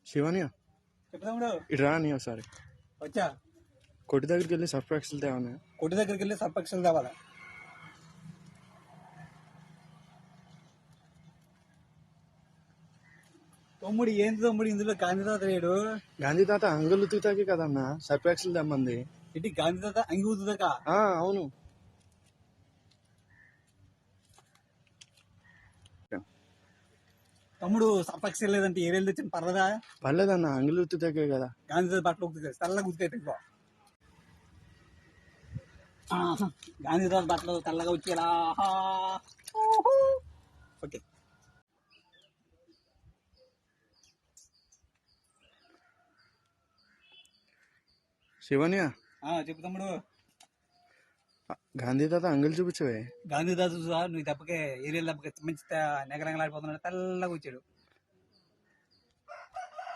శివనియా చెప్తాముడు ఇటు రా నీ ఒకసారి వచ్చా కొట్టి దగ్గరికి వెళ్ళి సర్ప్రైక్స్లు తేవన్నా. కొట్టు దగ్గరికి వెళ్ళి సర్పక్షలు తేవాలా. తమ్ముడు ఏంటి తమ్ముడు ఇందులో గాంధీ తాత లేడు. గాంధీ తాత అంగులు ఉతుకుతాకి కదన్నా సర్ప్రైక్స్లు తెమ్మంది. ఇటు గాంధీ తాత అంగి ఊతుదాకా. అవును. తమ్ముడు సర్పక్షలు లేదంటే ఏరేళ్ళు తెచ్చిన పర్లేదా? పర్లేదన్నా అంగులు ఉతుకుతాకే కదా. గాంధీ తాత బట్టలు ఉతుకుతాయి తెల్లగా ఉతికైతే ఇంకో గాంధీ తాత బట్టలు తెల్లగా వచ్చేలా. ఓకే శివనియా చెప్పు తమ్ముడు. గాంధీ తాత అంగులు చూపించవే. గాంధీ తాత చూసా నువ్వు దెబ్బకే ఏరియల్ దెబ్బకి మంచి నెగరంగలాడిపోతున్నాడు తెల్లగా వచ్చాడు.